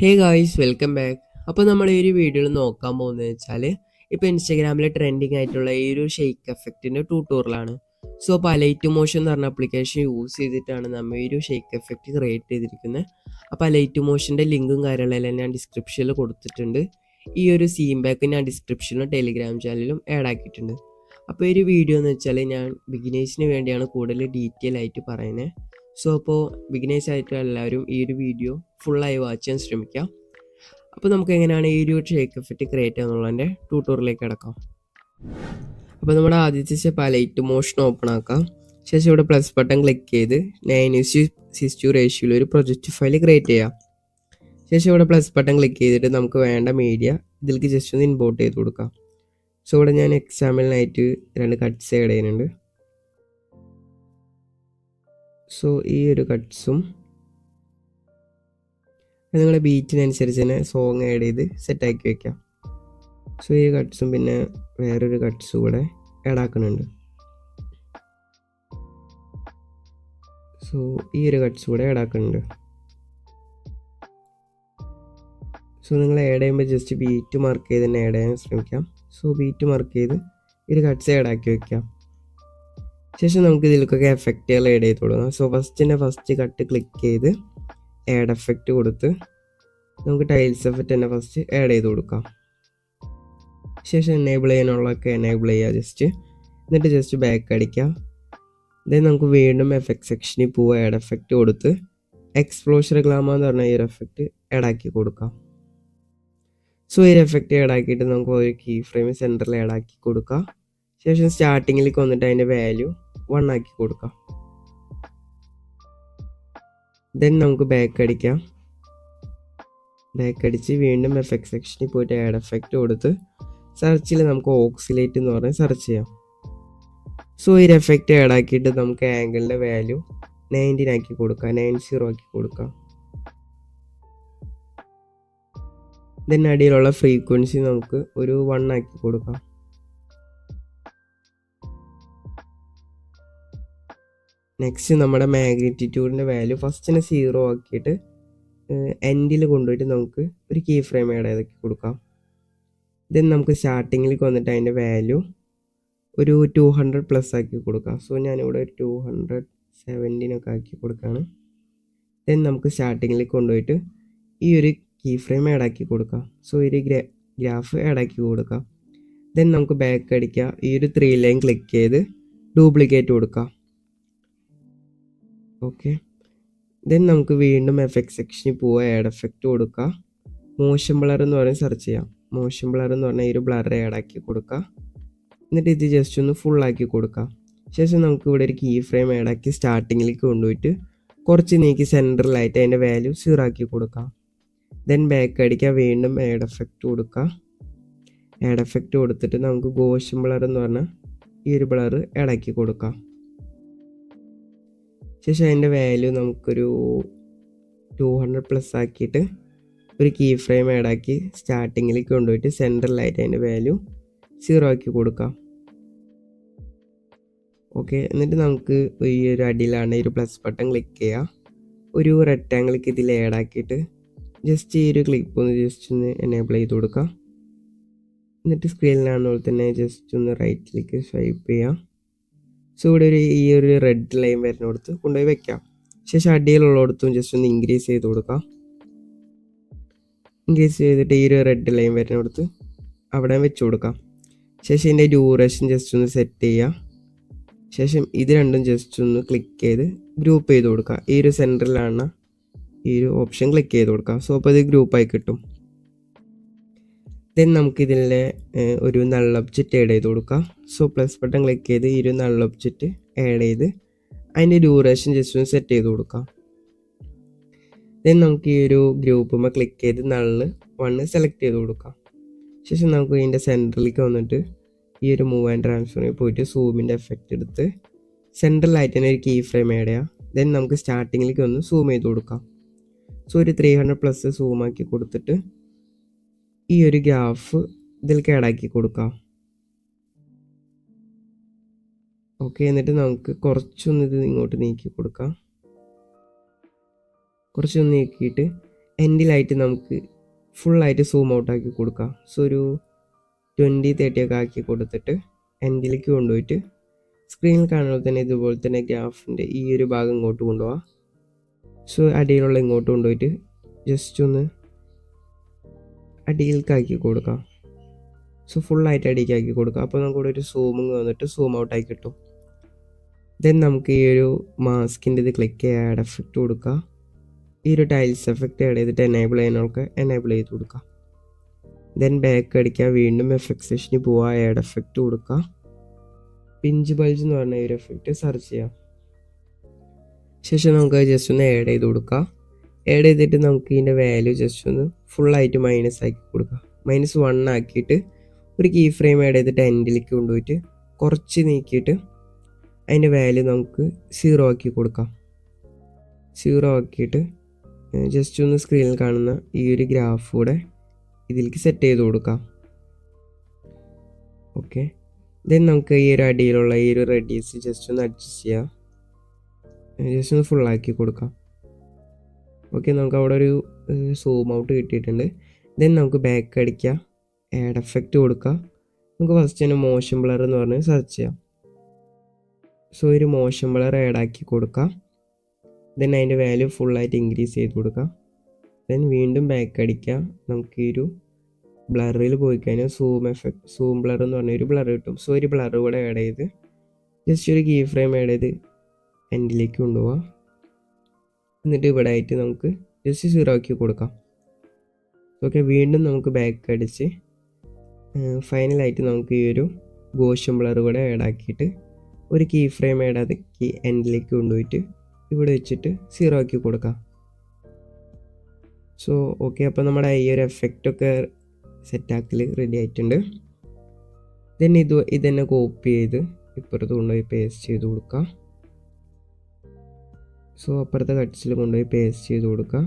Hey guys welcome back. അപ്പോൾ നമ്മൾ ഈ ഒരു വീഡിയോയിൽ നോക്കാൻ പോകുന്നത് വെച്ചാൽ ഇപ്പോൾ ഇൻസ്റ്റാഗ്രാമിൽ ട്രെൻഡിങ് ആയിട്ടുള്ള ഈ ഒരു ഷെയ്ക്ക് എഫക്റ്റിൻ്റെ ട്യൂട്ടോറിയലാണ്. സോ അപ്പോൾ ലൈറ്റ് മോഷൻ എന്ന് പറഞ്ഞ ആപ്ലിക്കേഷൻ യൂസ് ചെയ്തിട്ടാണ് നമ്മൾ ഈ ഒരു ഷെയ്ക്ക് എഫക്റ്റ് ക്രിയേറ്റ് ചെയ്തിരിക്കുന്നത്. അപ്പോൾ ലൈറ്റ് മോഷൻ്റെ ലിങ്കും കാര്യങ്ങളെല്ലാം ഞാൻ ഡിസ്ക്രിപ്ഷനിൽ കൊടുത്തിട്ടുണ്ട്. ഈ ഒരു സീം ബാക്ക് ഞാൻ ഡിസ്ക്രിപ്ഷനിലും ടെലിഗ്രാം ചാനലിലും ആഡ് ആക്കിയിട്ടുണ്ട്. അപ്പോൾ ഈ ഒരു വീഡിയോ എന്ന് വെച്ചാൽ ഞാൻ ബിഗിനേഴ്സിന് വേണ്ടിയാണ് കൂടുതൽ ഡീറ്റെയിൽ ആയിട്ട് പറയുന്നത്. സോ അപ്പോൾ ബിഗിനേഴ്സ് ആയിട്ട് എല്ലാവരും ഈ ഒരു വീഡിയോ ഫുള്ളായി വാച്ച് ചെയ്യാൻ ശ്രമിക്കാം. അപ്പോൾ നമുക്ക് എങ്ങനെയാണ് ഈ ഒരു ഷേക്ക് എഫക്റ്റ് ക്രിയേറ്റ് ചെയ്യുന്നുള്ളതിൻ്റെ ട്യൂട്ടോറിയലിലേക്ക് കിടക്കാം. അപ്പോൾ നമ്മുടെ ആദ്യത്തെ സ്റ്റെപ്പ് ലൈറ്റ് മോഷൻ ഓപ്പൺ ആക്കാം. ശേഷം ഇവിടെ പ്ലസ് ബട്ടൺ ക്ലിക്ക് ചെയ്ത് 9:6 റേഷ്യോയിൽ ഒരു പ്രൊജക്റ്റ് ഫയൽ ക്രിയേറ്റ് ചെയ്യാം. ശേഷം ഇവിടെ പ്ലസ് ബട്ടൺ ക്ലിക്ക് ചെയ്തിട്ട് നമുക്ക് വേണ്ട മീഡിയ ഇതിലേക്ക് ജസ്റ്റ് ഒന്ന് ഇമ്പോർട്ട് ചെയ്ത് കൊടുക്കാം. സോ ഇവിടെ ഞാൻ എക്സാമ്പിളിനായിട്ട് 2 കട്ട്സ് ആഡ് ചെയ്യുന്നുണ്ട്. സോ ഈ ഒരു കട്ട്സും നിങ്ങളുടെ ബീറ്റിനനുസരിച്ച് തന്നെ സോങ് ആഡ് ചെയ്ത് സെറ്റാക്കി വെക്കാം. സോ ഈ കട്ട്സും പിന്നെ വേറൊരു കട്ട്സും കൂടെ ആഡ് ആക്കുന്നുണ്ട്. സോ ഈ ഒരു കട്ട്സ് കൂടെ ആഡ് ആക്കുന്നുണ്ട്. സോ നിങ്ങൾ ആഡ് ചെയ്യുമ്പോൾ ജസ്റ്റ് ബീറ്റ് മാർക്ക് ചെയ്ത് തന്നെ ആഡ് ചെയ്യാൻ ശ്രമിക്കാം. സോ ബീറ്റ് മാർക്ക് ചെയ്ത് ഈ ഒരു കട്ട്സ് ആഡ് ആക്കി വെക്കാം. ശേഷം നമുക്ക് ഇതിലേക്കൊക്കെ എഫക്റ്റുകൾ ആഡ് ചെയ്ത് കൊടുക്കാം. സോ ഫസ്റ്റ് കട്ട് ക്ലിക്ക് ചെയ്ത് ആഡ് എഫക്റ്റ് കൊടുത്ത് നമുക്ക് ടൈൽസ് എഫക്റ്റ് തന്നെ ഫസ്റ്റ് ആഡ് ചെയ്ത് കൊടുക്കാം. ശേഷം എനേബിൾ ചെയ്യാനുള്ളതൊക്കെ എനേബിൾ ചെയ്യുക എന്നിട്ട് ജസ്റ്റ് ബാക്ക് അടിക്കുക. ദെൻ നമുക്ക് വീണ്ടും എഫക്റ്റ് സെക്ഷനിൽ പോവുക. ആഡ് എഫക്റ്റ് കൊടുത്ത് എക്സ്പ്ലോഷർ ഗ്ലാമർ എന്ന് പറഞ്ഞ ഈ ഒരു എഫക്റ്റ് ആഡ് ആക്കി കൊടുക്കാം. സോ ഈ ഒരു എഫക്റ്റ് ആഡ് ആക്കിയിട്ട് നമുക്ക് ഒരു കീ ഫ്രെയിം സെൻറ്ററിൽ ആഡ് ആക്കി കൊടുക്കാം. ശേഷം സ്റ്റാർട്ടിങ്ങിലേക്ക് വന്നിട്ട് അതിൻ്റെ വാല്യൂ 1 ആക്കി കൊടുക്കാം. ദെൻ നമുക്ക് ബാക്ക് അടിക്കാം. ബാക്ക് അടിച്ച് വീണ്ടും എഫക്റ്റ് സെക്ഷനിൽ പോയിട്ട് ആഡ് എഫക്റ്റ് കൊടുത്ത് സെർച്ചിൽ നമുക്ക് ഓക്സിലേറ്റ് എന്ന് പറഞ്ഞ് സെർച്ച് ചെയ്യാം. സോ ഈ എഫക്റ്റ് ആഡ് ആക്കിയിട്ട് നമുക്ക് ആംഗിളിൻ്റെ വാല്യൂ 19 ആക്കി കൊടുക്കാം, 90 ആക്കി കൊടുക്കാം. ദെൻ അടിയിലുള്ള ഫ്രീക്വൻസി നമുക്ക് ഒരു 1 ആക്കി കൊടുക്കാം. നെക്സ്റ്റ് നമ്മുടെ മാഗ്നിറ്റ്യൂഡിൻ്റെ വാല്യൂ ഫസ്റ്റിനെ 0 ആക്കിയിട്ട് എൻഡിൽ കൊണ്ടുപോയിട്ട് നമുക്ക് ഒരു കീ ഫ്രെയിം ആഡ് ചെയ്തൊക്കെ കൊടുക്കാം. ദെൻ നമുക്ക് സ്റ്റാർട്ടിങ്ങിലേക്ക് വന്നിട്ട് അതിൻ്റെ വാല്യൂ ഒരു 200+ ആക്കി കൊടുക്കാം. സോ ഞാനിവിടെ ഒരു 217 ആക്കി കൊടുക്കുകയാണ്. ദെൻ നമുക്ക് സ്റ്റാർട്ടിങ്ങിലേക്ക് കൊണ്ടുപോയിട്ട് ഈ ഒരു കീ ഫ്രെയിം ആഡ് ആക്കി കൊടുക്കാം. സോ ഒരു ഗ്രാഫ് ആഡ് ആക്കി കൊടുക്കാം. ദെൻ നമുക്ക് ബാക്ക് അടിക്കുക. ഈ ഒരു 3 ലൈൻ ക്ലിക്ക് ചെയ്ത് ഡ്യൂപ്ലിക്കേറ്റ് കൊടുക്കാം. ഓക്കെ, ദെൻ നമുക്ക് വീണ്ടും എഫക്റ്റ് സെക്ഷനിൽ പോവുക. ആഡ് എഫക്റ്റ് കൊടുക്കുക. മോഷൻ ബ്ലർ എന്ന് പറഞ്ഞ് സെർച്ച് ചെയ്യാം. മോഷൻ ബ്ലർ എന്ന് പറഞ്ഞാൽ ഈ ഒരു ബ്ലർ ആഡ് ആക്കി കൊടുക്കുക. എന്നിട്ട് ഇത് ജസ്റ്റ് ഒന്ന് ഫുള്ളാക്കി കൊടുക്കുക. ശേഷം നമുക്ക് ഇവിടെ ഒരു കീ ഫ്രെയിം ആഡ് ആക്കി സ്റ്റാർട്ടിങ്ങിലേക്ക് കൊണ്ടുപോയിട്ട് കുറച്ച് നീക്കി സെൻറ്ററിലായിട്ട് അതിൻ്റെ വാല്യൂ 0 ആക്കി കൊടുക്കുക. ദെൻ ബാക്ക് അടിക്കുക. വീണ്ടും ആഡ് എഫക്റ്റ് കൊടുക്കുക. ആഡ് എഫക്റ്റ് കൊടുത്തിട്ട് നമുക്ക് മോഷൻ ബ്ലർ എന്ന് പറഞ്ഞാൽ ഈ ഒരു ബ്ലർ ആഡ് ആക്കി കൊടുക്കാം. ശേഷം അതിൻ്റെ വാല്യൂ നമുക്കൊരു 200+ ആക്കിയിട്ട് ഒരു കീ ഫ്രെയിം ആഡ് ആക്കി സ്റ്റാർട്ടിങ്ങിലേക്ക് കൊണ്ടുപോയിട്ട് സെൻറ്ററിലായിട്ട് അതിൻ്റെ വാല്യൂ 0 ആക്കി കൊടുക്കാം. ഓക്കെ, എന്നിട്ട് നമുക്ക് ഈ ഒരു അടിയിലാണ് ഈ ഒരു പ്ലസ് ബട്ടൺ ക്ലിക്ക് ചെയ്യുക. ഒരു റെക്റ്റാങ്കിൾക്ക് ഇതിൽ ആഡ് ആക്കിയിട്ട് ജസ്റ്റ് ഈ ഒരു ക്ലിപ്പ് ഒന്ന് എനേബിൾ ചെയ്ത് കൊടുക്കുക. എന്നിട്ട് സ്ക്രീനിലാണെന്നുപോലെ തന്നെ ജസ്റ്റ് ഒന്ന് റൈറ്റിലേക്ക് സ്വൈപ്പ് ചെയ്യാം. സോ ഇവിടെ ഈ ഒരു റെഡ് ലൈൻ വരുന്നിടത്ത് കൊണ്ടുപോയി വെക്കാം. ശേഷം അടിയിലുള്ളിടത്തും ജസ്റ്റ് ഒന്ന് ഇൻക്രീസ് ചെയ്ത് കൊടുക്കാം. ഇൻക്രീസ് ചെയ്തിട്ട് ഈ ഒരു റെഡ് ലൈൻ വരുന്നിടത്ത് അവിടെ വെച്ച് കൊടുക്കാം. ശേഷം ഇതിൻ്റെ ഡ്യൂറേഷൻ ജസ്റ്റ് ഒന്ന് സെറ്റ് ചെയ്യുക. ശേഷം ഇത് രണ്ടും ജസ്റ്റ് ഒന്ന് ക്ലിക്ക് ചെയ്ത് ഗ്രൂപ്പ് ചെയ്ത് കൊടുക്കുക. ഈ ഒരു സെൻറ്ററിലാണ് ഈ ഒരു ഓപ്ഷൻ ക്ലിക്ക് ചെയ്ത് കൊടുക്കുക. സോ അപ്പോൾ ഇത് ഗ്രൂപ്പായി കിട്ടും. ദെൻ നമുക്കിതിലെ ഒരു നൾ ഒബ്ജക്റ്റ് ആഡ് ചെയ്ത് കൊടുക്കാം. സോ പ്ലസ് ബട്ടൺ ക്ലിക്ക് ചെയ്ത് ഈ ഒരു നൾ ഒബ്ജക്റ്റ് ആഡ് ചെയ്ത് അതിൻ്റെ ഡ്യൂറേഷൻ ജസ്റ്റ് ഒന്ന് സെറ്റ് ചെയ്ത് കൊടുക്കാം. ദെൻ നമുക്ക് ഈ ഒരു ഗ്രൂപ്പുമ്പോൾ ക്ലിക്ക് ചെയ്ത് നള്ള് 1 സെലക്ട് ചെയ്ത് കൊടുക്കാം. ശേഷം നമുക്ക് ഇതിൻ്റെ സെൻറ്ററിലേക്ക് വന്നിട്ട് ഈ ഒരു മൂവ് ആൻഡ് ട്രാൻസ്ഫോമിൽ പോയിട്ട് സൂമിൻ്റെ എഫക്റ്റ് എടുത്ത് സെൻട്രലായിട്ട് തന്നെ ഒരു കീ ഫ്രെയിം ആഡ് ചെയ്യാം. ദെൻ നമുക്ക് സ്റ്റാർട്ടിങ്ങിലേക്ക് ഒന്ന് സൂം ചെയ്ത് കൊടുക്കാം. സോ ഒരു 300+ സൂമാക്കി കൊടുത്തിട്ട് ഈ ഒരു ഗ്രാഫ് ഇതിലേക്ക് ആഡ് ആക്കി കൊടുക്കാം. ഓക്കെ, എന്നിട്ട് നമുക്ക് കുറച്ചൊന്ന് ഇത് ഇങ്ങോട്ട് നീക്കി കൊടുക്കാം. കുറച്ചൊന്ന് നീക്കിയിട്ട് എൻഡിലായിട്ട് നമുക്ക് ഫുള്ളായിട്ട് സൂം ഔട്ട് ആക്കി കൊടുക്കാം. സോ ഒരു 20-30 ഒക്കെ ആക്കി കൊടുത്തിട്ട് എൻഡിലേക്ക് കൊണ്ടുപോയിട്ട് സ്ക്രീനിൽ കാണുമ്പോൾ തന്നെ ഇതുപോലെ തന്നെ ഗ്രാഫിൻ്റെ ഈ ഒരു ഭാഗം ഇങ്ങോട്ട് കൊണ്ടുപോകാം. സോ അടിയിലുള്ള ഇങ്ങോട്ട് കൊണ്ടുപോയിട്ട് ജസ്റ്റ് ഒന്ന് അടിയിലേക്കാക്കി കൊടുക്കാം. സോ ഫുള്ളായിട്ട് അടിയിലേക്കാക്കി കൊടുക്കാം. അപ്പോൾ നമുക്കിവിടെ ഒരു സൂമിങ് വന്നിട്ട് സൂം ഔട്ട് ആയി കിട്ടും. ദെൻ നമുക്ക് ഈ ഒരു മാസ്കിൻ്റെ ഇത് ക്ലിക്ക് ചെയ്യുക, ആഡ് എഫക്റ്റ് കൊടുക്കുക. ഈ ഒരു ടൈൽസ് എഫക്റ്റ് ആഡ് ചെയ്തിട്ട് എനേബിൾ ചെയ്യാനൊക്കെ എനേബിൾ ചെയ്ത് കൊടുക്കുക. ദെൻ ബാക്ക് അടിക്കുക, വീണ്ടും എഫക്ട് സെഷനിൽ പോവുക, ആഡ് എഫക്റ്റ് കൊടുക്കുക. പിഞ്ച് ബൾജ് എന്ന് പറഞ്ഞ ഒരു എഫക്റ്റ് സെർച്ച് ചെയ്യാം. ശേഷം നമുക്ക് ജസ്റ്റ് ഒന്ന് ആഡ് ചെയ്ത് കൊടുക്കുക. ആഡ് ചെയ്തിട്ട് നമുക്ക് ഇതിൻ്റെ വാല്യൂ ജസ്റ്റ് ഒന്ന് ഫുള്ളായിട്ട് മൈനസ് ആക്കി കൊടുക്കുക. -1 ആക്കിയിട്ട് ഒരു കീ ഫ്രെയിം ആഡ് ചെയ്തിട്ട് എൻഡിലേക്ക് കൊണ്ടുപോയിട്ട് കുറച്ച് നീക്കിയിട്ട് അതിൻ്റെ വാല്യൂ നമുക്ക് 0 ആക്കി കൊടുക്കാം. 0 ആക്കിയിട്ട് ജസ്റ്റ് ഒന്ന് സ്ക്രീനിൽ കാണുന്ന ഈ ഒരു ഗ്രാഫ് കൂടെ ഇതിലേക്ക് സെറ്റ് ചെയ്ത് കൊടുക്കാം. ഓക്കെ, ദെൻ നമുക്ക് ഈ ഒരു അടിയിലുള്ള ഈ ഒരു റേഡിയസ് ജസ്റ്റ് ഒന്ന് അഡ്ജസ്റ്റ് ചെയ്യാം. ജസ്റ്റ് ഒന്ന് ഫുള്ളാക്കി കൊടുക്കാം. ഓക്കെ, നമുക്ക് അവിടെ ഒരു സൂം ഔട്ട് കിട്ടിയിട്ടുണ്ട്. ദെൻ നമുക്ക് ബാക്ക് അടിക്കുക, ആഡ് എഫക്റ്റ് കൊടുക്കുക. നമുക്ക് ഫസ്റ്റ് തന്നെ മോഷൻ ബ്ലർ എന്ന് പറഞ്ഞ് സെർച്ച് ചെയ്യാം. സോ ഒരു മോഷൻ ബ്ലർ ആഡ് ആക്കി കൊടുക്കാം. ദെൻ അതിൻ്റെ വാല്യൂ ഫുള്ളായിട്ട് ഇൻക്രീസ് ചെയ്ത് കൊടുക്കാം. ദെൻ വീണ്ടും ബാക്ക് അടിക്കുക. നമുക്ക് ഈ ഒരു ബ്ലറിൽ പോയി കഴിഞ്ഞാൽ സൂം ബ്ലർ എന്ന് പറഞ്ഞൊരു ബ്ലർ കിട്ടും. സോ ഒരു ബ്ലർ കൂടെ ആഡ് ചെയ്ത് ജസ്റ്റ് ഒരു കീ ഫ്രെയിം ആഡ് ചെയ്ത് എൻഡിലേക്ക് കൊണ്ടുപോകാം. എന്നിട്ട് ഇവിടെ ആയിട്ട് നമുക്ക് ജസ്റ്റ് 0 ആക്കി കൊടുക്കാം. ഓക്കെ, വീണ്ടും നമുക്ക് ബാക്ക് അടിച്ച് ഫൈനലായിട്ട് നമുക്ക് ഈ ഒരു ഗോഷൻ ബ്ലർ കൂടെ ആഡ് ആക്കിയിട്ട് ഒരു കീ ഫ്രെയിം ആഡ് ആക്കി എൻഡിലേക്ക് കൊണ്ടുപോയിട്ട് ഇവിടെ വെച്ചിട്ട് 0 ആക്കി കൊടുക്കാം. സോ ഓക്കെ, അപ്പോൾ നമ്മുടെ ഈ ഒരു എഫക്റ്റൊക്കെ സെറ്റാക്കൽ റെഡി ആയിട്ടുണ്ട്. ദെൻ ഇത് തന്നെ കോപ്പി ചെയ്ത് ഇപ്പുറത്ത് കൊണ്ടുപോയി പേസ്റ്റ് ചെയ്ത് കൊടുക്കാം. സോ അപ്പുറത്തെ കട്ട്സിൽ കൊണ്ടുപോയി പേസ്റ്റ് ചെയ്ത് കൊടുക്കാം.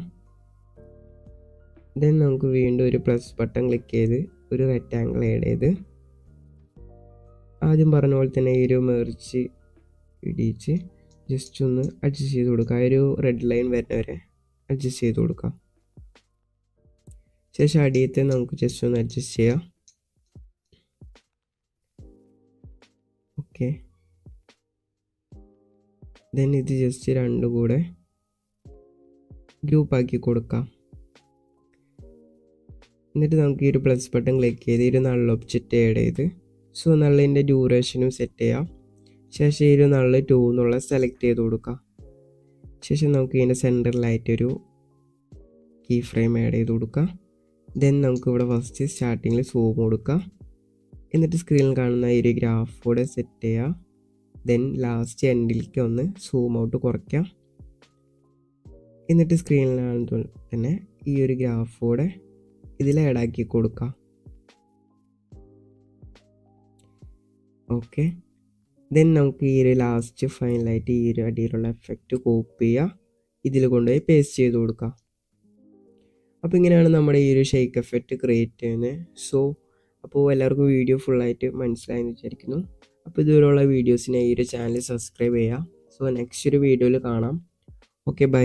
ദെൻ നമുക്ക് വീണ്ടും ഒരു പ്ലസ് ബട്ടൺ ക്ലിക്ക് ചെയ്ത് ഒരു റെക്റ്റാങ്കിൾ ആഡ് ചെയ്ത് ആദ്യം പറഞ്ഞ പോലെ തന്നെ ഈ ഒരു മെർച്ച് ഇടിച്ച് ജസ്റ്റ് ഒന്ന് അഡ്ജസ്റ്റ് ചെയ്ത് കൊടുക്കുക. ഒരു റെഡ് ലൈൻ വരുന്നവരെ അഡ്ജസ്റ്റ് ചെയ്ത് കൊടുക്കാം. ശേഷം അടിയത്തെ നമുക്ക് ജസ്റ്റ് ഒന്ന് അഡ്ജസ്റ്റ് ചെയ്യാം. ഓക്കെ, ദെൻ ഇത് ജസ്റ്റ് രണ്ടും കൂടെ ഗ്രൂപ്പാക്കി കൊടുക്കാം. എന്നിട്ട് നമുക്ക് ഈ ഒരു പ്ലസ് ബട്ടൺ ക്ലിക്ക് ചെയ്ത് ഈ ഒരു നൾ ഒബ്ജക്റ്റ് ആഡ് ചെയ്ത് സോ നള്ളിൻ്റെ ഡ്യൂറേഷനും സെറ്റ് ചെയ്യാം. ശേഷം ഈ ഒരു നള്ള് 2 എന്നുള്ള സെലക്ട് ചെയ്ത് കൊടുക്കാം. ശേഷം നമുക്ക് ഇതിൻ്റെ സെൻറ്ററിലായിട്ടൊരു കീ ഫ്രെയിം ആഡ് ചെയ്ത് കൊടുക്കാം. ദെൻ നമുക്ക് ഇവിടെ ഫസ്റ്റ് സ്റ്റാർട്ടിങ്ങിൽ സൂം കൊടുക്കാം. എന്നിട്ട് സ്ക്രീനിൽ കാണുന്ന ഈ ഒരു ഗ്രാഫ് കൂടെ സെറ്റ് ചെയ്യുക. ദെൻ ലാസ്റ്റ് എൻഡിലേക്ക് ഒന്ന് സൂം ഔട്ട് കുറയ്ക്കാം. എന്നിട്ട് സ്ക്രീനിൽ കാണുമ്പോൾ തന്നെ ഈ ഒരു ഗ്രാഫ് കൂടെ ഇതിൽ ആഡ് ആക്കി കൊടുക്കാം. ഓക്കെ, ദെൻ നമുക്ക് ഈ ഒരു ലാസ്റ്റ് ഫൈനലായിട്ട് ഈ ഒരു അടിയിലുള്ള എഫക്റ്റ് കോപ്പി ചെയ്യുക, ഇതിൽ കൊണ്ടുപോയി പേസ്റ്റ് ചെയ്ത് കൊടുക്കാം. അപ്പോൾ ഇങ്ങനെയാണ് നമ്മുടെ ഈ ഒരു ഷെയ്ക്ക് എഫക്റ്റ് ക്രിയേറ്റ് ചെയ്യുന്നത്. സോ അപ്പോൾ എല്ലാവർക്കും വീഡിയോ ഫുള്ളായിട്ട് മനസ്സിലായെന്ന് വിചാരിക്കുന്നു. അപ്പോൾ ഇതുപോലുള്ള വീഡിയോസിനെ ഈ ഒരു ചാനൽ സബ്സ്ക്രൈബ് ചെയ്യുക. സോ നെക്സ്റ്റ് ഒരു വീഡിയോയിൽ കാണാം. Okay, by.